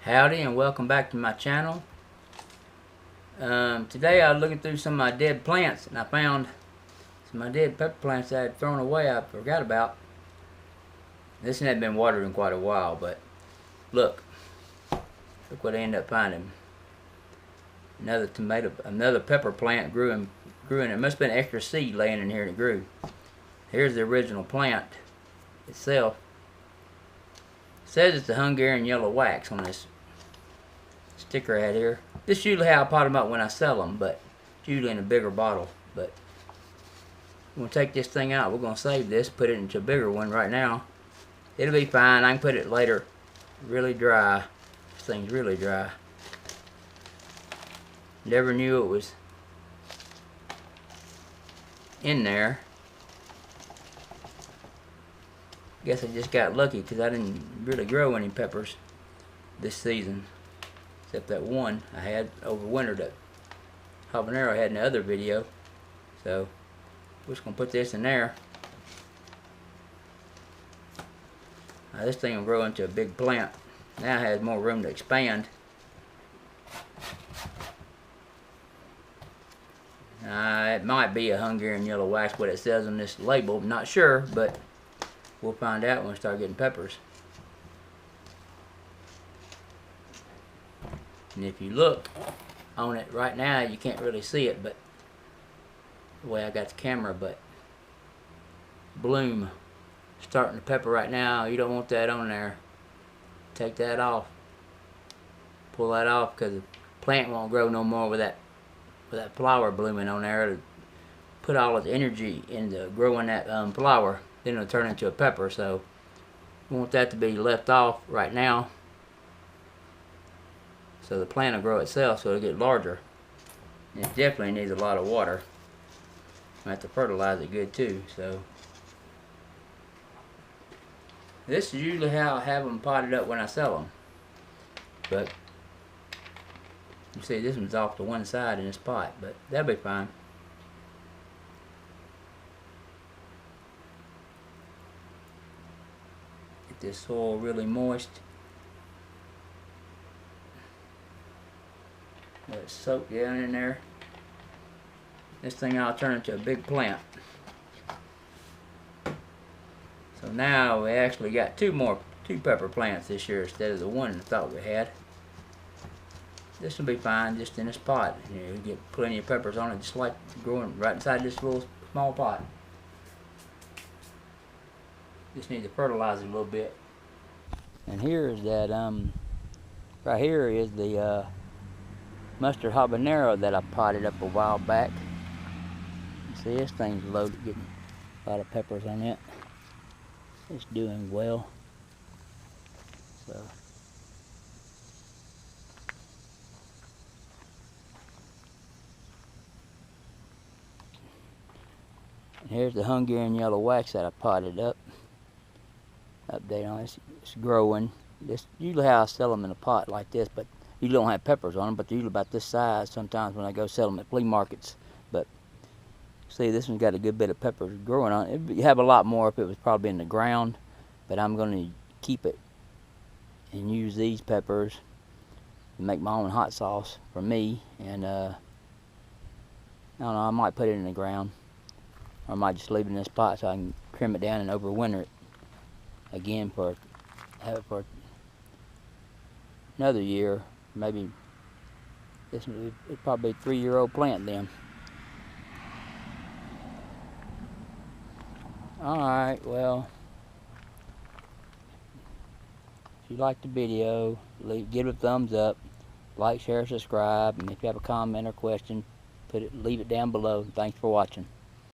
Howdy and welcome back to my channel. Today I was looking through some of my dead plants and I found some of my dead pepper plants that I had thrown away I forgot about. This one had been watered in quite a while, but look what I ended up finding. Another pepper plant grew in it. Must have been extra seed laying in here and it grew. Here's the original plant itself. It says it's the Hungarian yellow wax on this sticker I had here. This is usually how I pot them up when I sell them, but it's usually in a bigger bottle. But we're going to take this thing out. We're going to save this, put it into a bigger one right now. It'll be fine. I can put it later. Really dry. This thing's really dry. Never knew it was in there. Guess I just got lucky because I didn't really grow any peppers this season. Except that one I had overwintered, that habanero I had in the other video. So we're just going to put this in there. Now this thing will grow into a big plant. Now it has more room to expand. It might be a Hungarian yellow wax, what it says on this label. I'm not sure, but we'll find out when we start getting peppers. And if you look on it right now, you can't really see it, but the way I got the camera, but bloom starting to pepper right now. You don't want that on there. Take that off. Pull that off because the plant won't grow no more with that flower blooming on there. It'll put all its energy into growing that flower. Then it'll turn into a pepper. So we want that to be left off right now. So the plant will grow itself, so it'll get larger. And it definitely needs a lot of water. I have to fertilize it good too. So this is usually how I have them potted up when I sell them. But you see, this one's off to one side in this pot, but that'll be fine. Get this soil really moist. Let it soak down in there. This thing I'll turn into a big plant. So now we actually got two pepper plants this year instead of the one I thought we had. This will be fine just in this pot. You get plenty of peppers on it, just like growing right inside this little small pot. Just need to fertilize it a little bit. And here is that right here is the mustard habanero that I potted up a while back. See, this thing's loaded, getting a lot of peppers on it. It's doing well. So and here's the Hungarian yellow wax that I potted up. Update on this. It's growing. This usually how I sell them in a pot like this, but you don't have peppers on them, but they're usually about this size sometimes when I go sell them at flea markets. But see, this one's got a good bit of peppers growing on it. You have a lot more if it was probably in the ground, but I'm going to keep it and use these peppers to make my own hot sauce for me. And I don't know, I might put it in the ground, or I might just leave it in this pot so I can trim it down and overwinter it again have it for another year. Maybe this is probably a 3-year-old plant then. Alright, well, if you liked the video, give it a thumbs up, like, share, subscribe, and if you have a comment or question, leave it down below. Thanks for watching.